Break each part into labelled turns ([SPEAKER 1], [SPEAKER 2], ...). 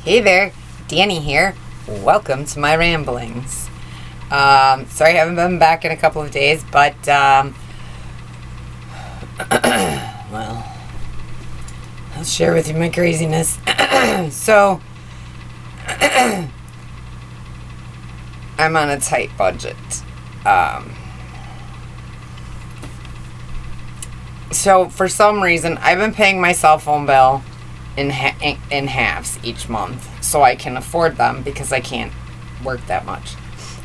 [SPEAKER 1] Hey there, Danny here. Welcome to my ramblings. Sorry I haven't been back in a couple of days, but, well, I'll share with you my craziness. So, I'm on a tight budget. So, for some reason, I've been paying my cell phone bill in halves each month so I can afford them because I can't work that much.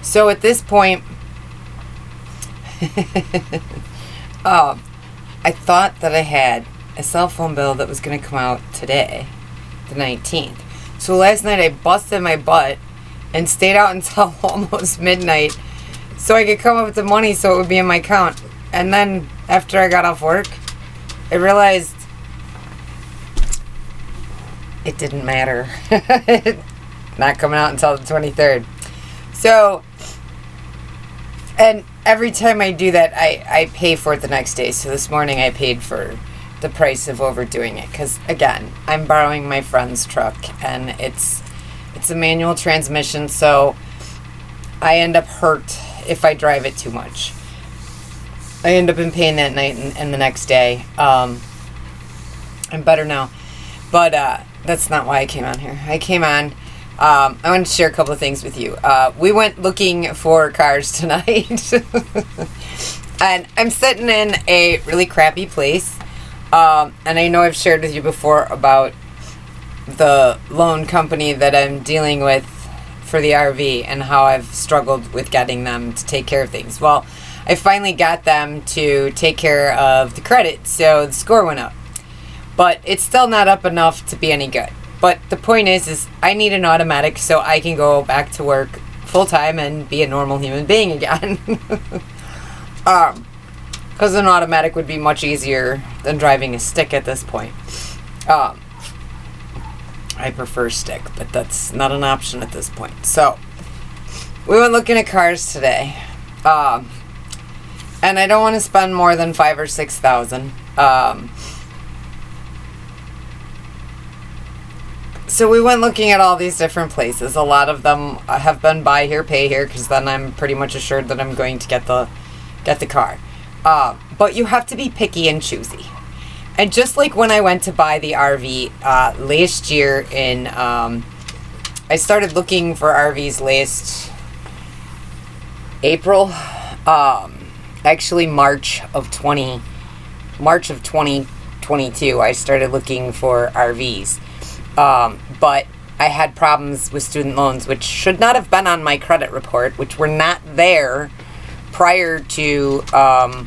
[SPEAKER 1] So at this point, I thought that I had a cell phone bill that was going to come out today, the 19th. So last night I busted my butt and stayed out until almost midnight so I could come up with the money so it would be in my account. And then after I got off work, I realized it didn't matter. Not coming out until the 23rd. So, and every time I do that, I pay for it the next day. So this morning I paid for the price of overdoing it. Because, again, I'm borrowing my friend's truck. And it's a manual transmission. So I end up hurt if I drive it too much. I end up in pain that night and the next day. I'm better now. But that's not why I came on here. I came on. I want to share a couple of things with you. We went looking for cars tonight. And I'm sitting in a really crappy place. And I know I've shared with you before about the loan company that I'm dealing with for the RV and how I've struggled with getting them to take care of things. Well, I finally got them to take care of the credit, so the score went up. But it's still not up enough to be any good. But the point is I need an automatic so I can go back to work full time and be a normal human being again. Because an automatic would be much easier than driving a stick at this point. I prefer stick, but that's not an option at this point. So, we went looking at cars today. And I don't want to spend more than $5,000 or $6,000. So we went looking at all these different places. A lot of them have been buy here, pay here, because then I'm pretty much assured that I'm going to get the car. But you have to be picky and choosy. And just like when I went to buy the RV last year in, I started looking for RVs last April. Actually March of 2022, I started looking for RVs. But I had problems with student loans, which should not have been on my credit report, which were not there prior to the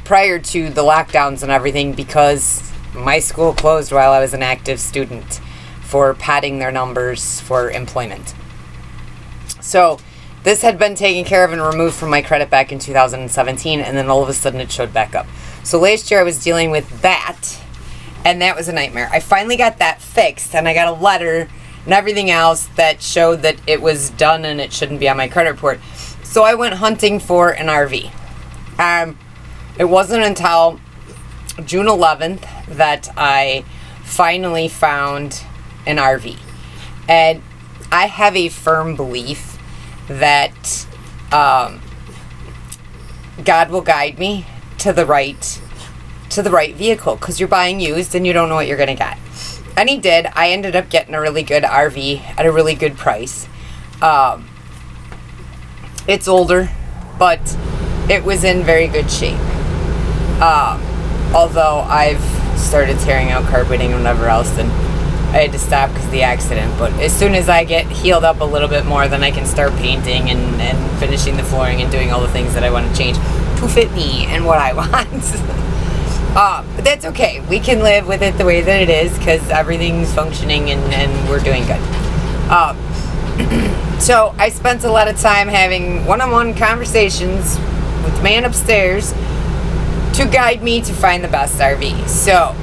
[SPEAKER 1] lockdowns and everything, because my school closed while I was an active student for padding their numbers for employment. So this had been taken care of and removed from my credit back in 2017, and then all of a sudden it showed back up. So last year I was dealing with that, and that was a nightmare. I finally got that fixed, and I got a letter and everything else that showed that it was done and it shouldn't be on my credit report. So I went hunting for an RV. It wasn't until June 11th that I finally found an RV. And I have a firm belief that God will guide me to the right vehicle, because you're buying used and you don't know what you're going to get. And he did. I ended up getting a really good RV at a really good price. It's older, but it was in very good shape. Although I've started tearing out carpeting and whatever else, and I had to stop because of the accident. But as soon as I get healed up a little bit more, then I can start painting and finishing the flooring and doing all the things that I want to change to fit me and what I want. But that's okay. We can live with it the way that it is, because everything's functioning and we're doing good. So I spent a lot of time having one-on-one conversations with the man upstairs to guide me to find the best RV. So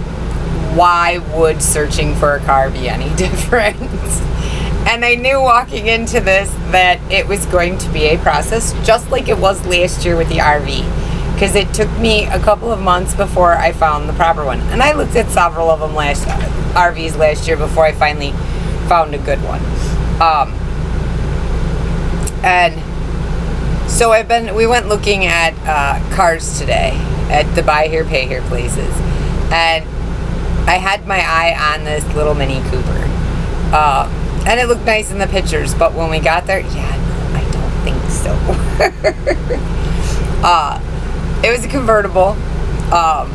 [SPEAKER 1] why would searching for a car be any different? And I knew walking into this that it was going to be a process, just like it was last year with the RV. because it took me a couple of months before I found the proper one. And I looked at several of them RVs last year before I finally found a good one. And so we went looking at cars today at the buy here, pay here places. And I had my eye on this little Mini Cooper. And it looked nice in the pictures, but when we got there, I don't think so. It was a convertible. I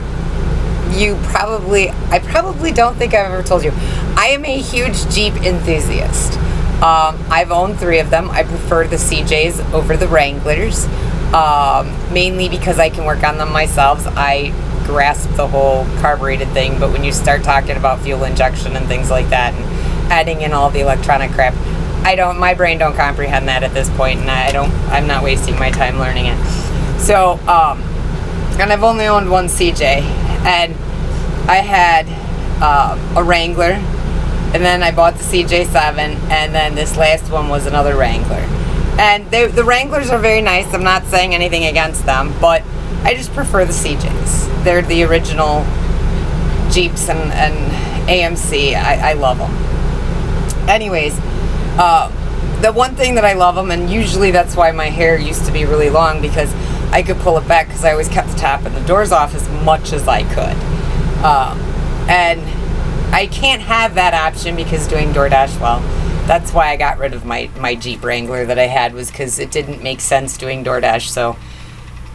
[SPEAKER 1] probably don't think I've ever told you. I am a huge Jeep enthusiast. I've owned 3 of them. I prefer the CJs over the Wranglers, mainly because I can work on them myself. I grasp the whole carbureted thing, but when you start talking about fuel injection and things like that, and adding in all the electronic crap, my brain don't comprehend that at this point, and I'm not wasting my time learning it. So, and I've only owned one CJ, and I had a Wrangler, and then I bought the CJ7, and then this last one was another Wrangler. And the Wranglers are very nice. I'm not saying anything against them, but I just prefer the CJs. They're the original Jeeps and AMC. I love them. Anyways, the one thing that I love them, and usually that's why my hair used to be really long, because I could pull it back because I always kept the top and the doors off as much as I could. And I can't have that option because doing DoorDash, well, that's why I got rid of my Jeep Wrangler that I had, was because it didn't make sense doing DoorDash, so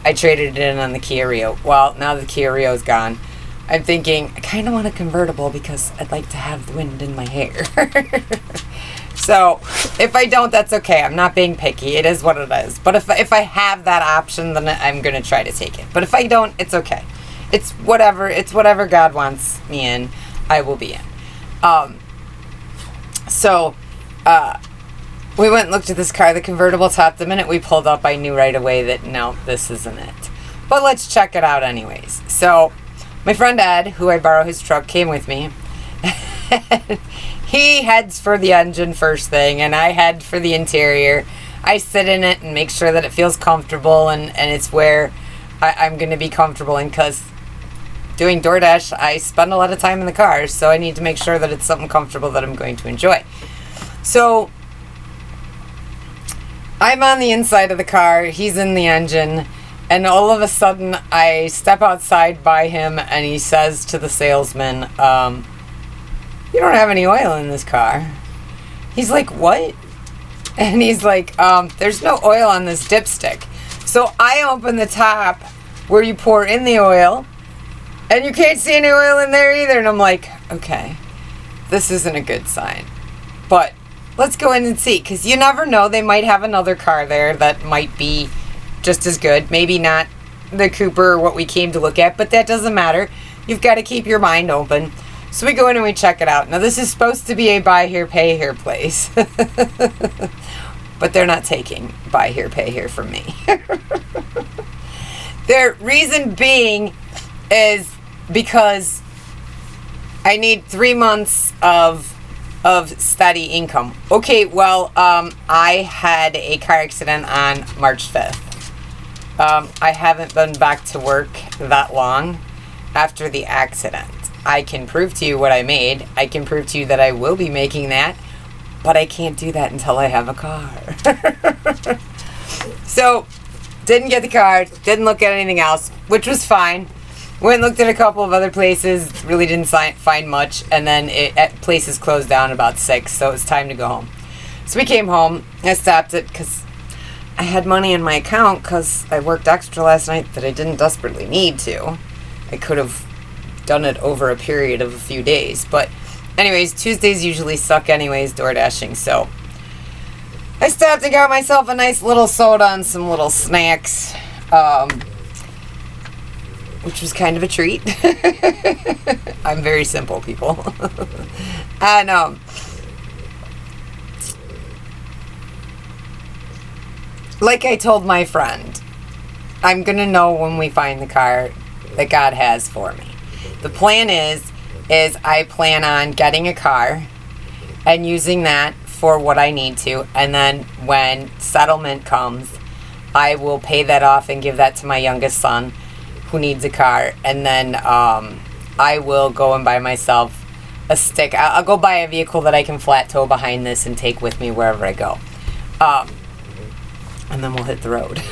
[SPEAKER 1] I traded it in on the Kia Rio. Well, now the Kia Rio is gone. I'm thinking, I kind of want a convertible because I'd like to have the wind in my hair. So, if I don't, that's okay. I'm not being picky. It is what it is. But if I have that option, then I'm going to try to take it. But if I don't, it's okay. It's whatever God wants me in, I will be in. So, we went and looked at this car, the convertible top. The minute we pulled up, I knew right away that, no, this isn't it. But let's check it out anyways. So, my friend Ed, who I borrow his truck, came with me. He heads for the engine first thing, and I head for the interior. I sit in it and make sure that it feels comfortable, and it's where I'm going to be comfortable in, because doing DoorDash, I spend a lot of time in the car, so I need to make sure that it's something comfortable that I'm going to enjoy. So, I'm on the inside of the car, he's in the engine, and all of a sudden, I step outside by him, and he says to the salesman, you don't have any oil in this car. He's like, what? And he's like, there's no oil on this dipstick. So I open the top where you pour in the oil, and you can't see any oil in there either. And I'm like, okay, this isn't a good sign. But let's go in and see, because you never know. They might have another car there that might be just as good. Maybe not the Cooper or what we came to look at, but that doesn't matter. You've got to keep your mind open. So we go in and we check it out. Now, this is supposed to be a buy here, pay here place. But they're not taking buy here, pay here from me. Their reason being is because I need 3 months of steady income. Okay, well, I had a car accident on March 5th. I haven't been back to work that long after the accident. I can prove to you what I made. I can prove to you that I will be making that, but I can't do that until I have a car. So, didn't get the car, didn't look at anything else, which was fine. Went and looked at a couple of other places, really didn't find much, and then places closed down about 6, so it was time to go home. So we came home, I stopped it because I had money in my account because I worked extra last night that I didn't desperately need to. I could have done it over a period of a few days, but anyways, Tuesdays usually suck anyways, door dashing, so I stopped and got myself a nice little soda and some little snacks, which was kind of a treat. I'm very simple, people. And like I told my friend, I'm gonna know when we find the car that God has for me. The plan is I plan on getting a car and using that for what I need to, and then when settlement comes, I will pay that off and give that to my youngest son, who needs a car, and then I will go and buy myself a stick. I'll go buy a vehicle that I can flat tow behind this and take with me wherever I go. And then we'll hit the road.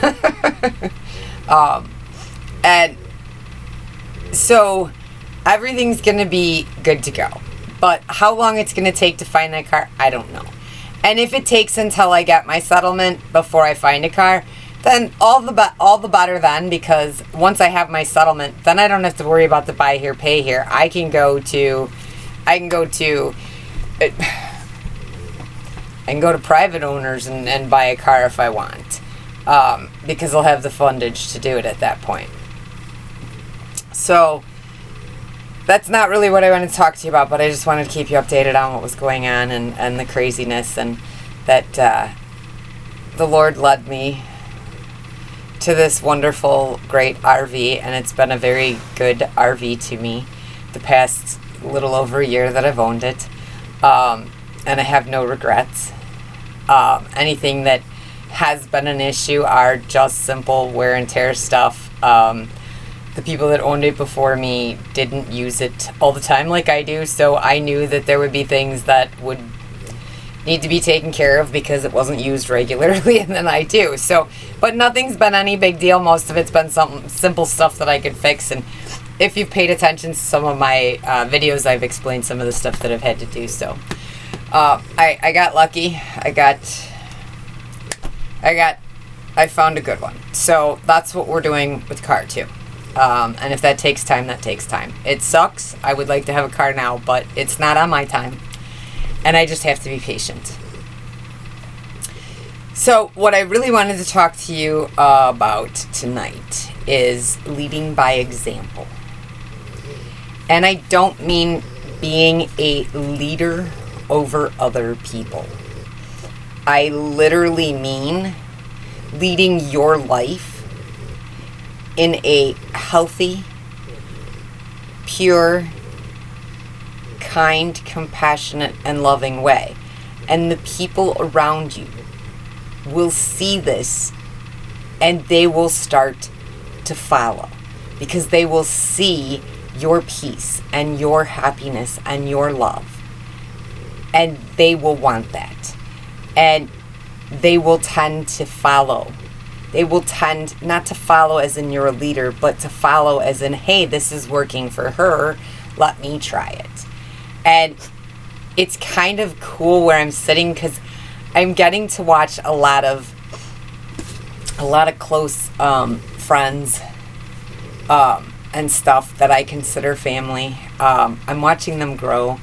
[SPEAKER 1] And so everything's going to be good to go. But how long it's going to take to find that car, I don't know. And if it takes until I get my settlement before I find a car, then all the better then, because once I have my settlement, then I don't have to worry about the buy here, pay here. I can go to private owners and buy a car if I want, because I'll have the fundage to do it at that point. So that's not really what I wanted to talk to you about, but I just wanted to keep you updated on what was going on and the craziness, and that the Lord led me to this wonderful, great RV, and it's been a very good RV to me the past little over a year that I've owned it, and I have no regrets. Anything that has been an issue are just simple wear and tear stuff. The people that owned it before me didn't use it all the time like I do, so I knew that there would be things that would need to be taken care of because it wasn't used regularly, and then I do. So, but nothing's been any big deal. Most of it's been some simple stuff that I could fix, and if you've paid attention to some of my videos, I've explained some of the stuff that I've had to do. So I got lucky. I found a good one. So that's what we're doing with car 2. And if that takes time, that takes time. It sucks. I would like to have a car now, but it's not on my time. And I just have to be patient. So what I really wanted to talk to you about tonight is leading by example. And I don't mean being a leader over other people. I literally mean leading your life in a healthy, pure, kind, compassionate, and loving way. And the people around you will see this, and they will start to follow, because they will see your peace and your happiness and your love, and they will want that, and they will tend to follow. They will tend not to follow as in you're a leader, but to follow as in, hey, this is working for her, let me try it. And it's kind of cool where I'm sitting, because I'm getting to watch a lot of close friends and stuff that I consider family. I'm watching them grow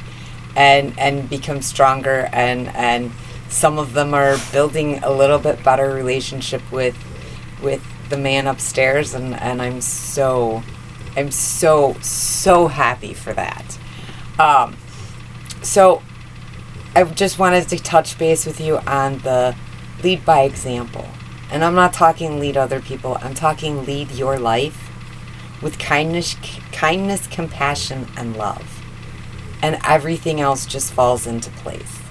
[SPEAKER 1] and become stronger, and some of them are building a little bit better relationship with the man upstairs, and I'm so happy for that. So I just wanted to touch base with you on the lead by example. And I'm not talking lead other people. I'm talking lead your life with kindness, compassion, and love. And everything else just falls into place.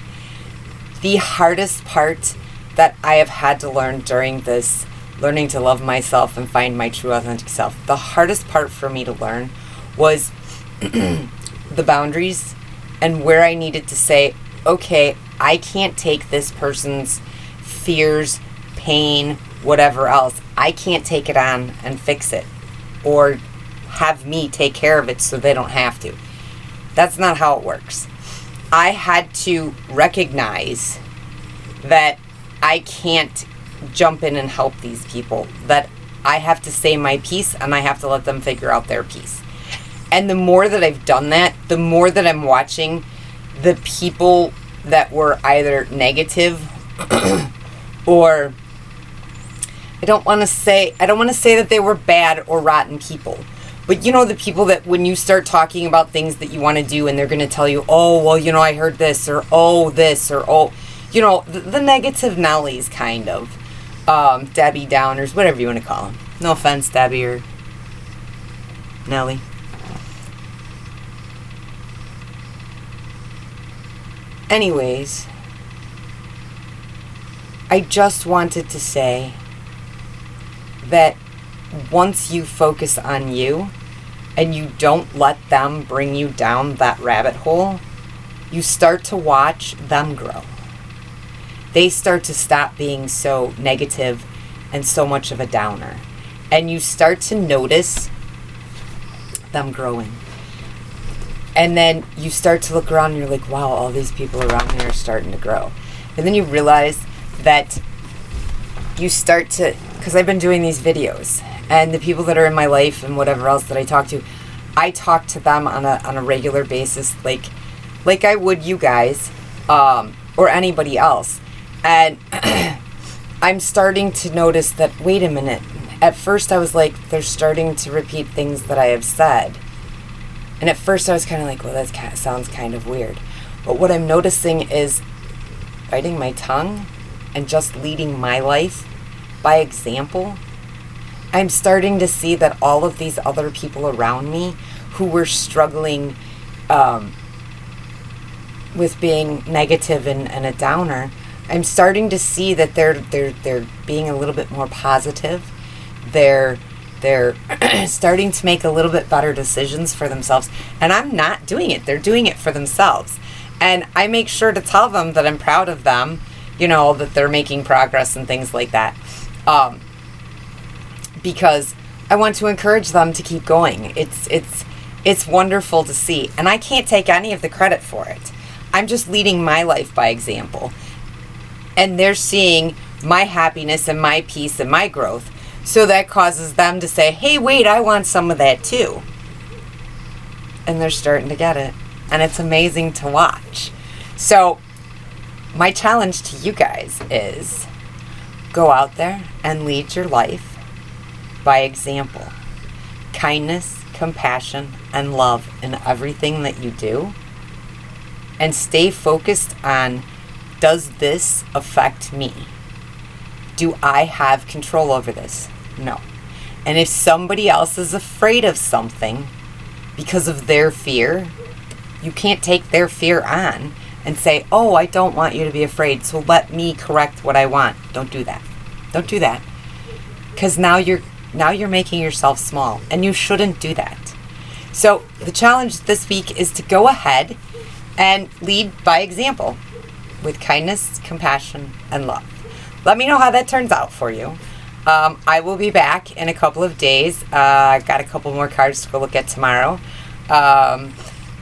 [SPEAKER 1] The hardest part that I have had to learn during this learning to love myself and find my true authentic self, the hardest part for me to learn was the boundaries, and where I needed to say, okay, I can't take this person's fears, pain, whatever else. I can't take it on and fix it, or have me take care of it so they don't have to. That's not how it works. I had to recognize that I can't jump in and help these people, that I have to say my piece and I have to let them figure out their piece. And the more that I've done that, the more that I'm watching the people that were either negative or I don't want to say that they were bad or rotten people. But you know, the people that when you start talking about things that you want to do and they're going to tell you, oh, well, you know, I heard this, or oh, this, or oh, you know, the negative Nellies, kind of. Debbie Downers, whatever you want to call them. No offense, Debbie or Nellie. Anyways, I just wanted to say that once you focus on you and you don't let them bring you down that rabbit hole, you start to watch them grow. They start to stop being so negative and so much of a downer. And you start to notice them growing. And then you start to look around and you're like, wow, all these people around me are starting to grow. And then you realize that you start to, because I've been doing these videos, and the people that are in my life and whatever else that I talk to them on a regular basis, like I would you guys, or anybody else. And I'm starting to notice that, wait a minute, at first I was like, they're starting to repeat things that I have said. And at first I was kind of like, well, that sounds kind of weird. But what I'm noticing is biting my tongue and just leading my life by example. I'm starting to see that all of these other people around me who were struggling with being negative and a downer, I'm starting to see that they're being a little bit more positive. They're starting to make a little bit better decisions for themselves. And I'm not doing it. They're doing it for themselves. And I make sure to tell them that I'm proud of them, that they're making progress and things like that. Because I want to encourage them to keep going. It's wonderful to see. And I can't take any of the credit for it. I'm just leading my life by example. And they're seeing my happiness and my peace and my growth. So that causes them to say, hey, wait, I want some of that too. And they're starting to get it. And it's amazing to watch. So my challenge to you guys is go out there and lead your life by example. Kindness, compassion, and love in everything that you do. And stay focused on, does this affect me? Do I have control over this? No. And if somebody else is afraid of something because of their fear, you can't take their fear on and say, oh, I don't want you to be afraid, so let me correct what I want. Don't do that. Don't do that. Because now you're making yourself small, and you shouldn't do that. So the challenge this week is to go ahead and lead by example with kindness, compassion, and love. Let me know how that turns out for you. I will be back in a couple of days. I've got a couple more cards to go look at tomorrow.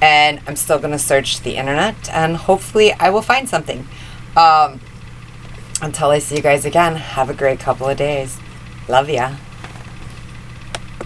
[SPEAKER 1] And I'm still going to search the internet, and hopefully I will find something. Until I see you guys again, have a great couple of days. Love ya.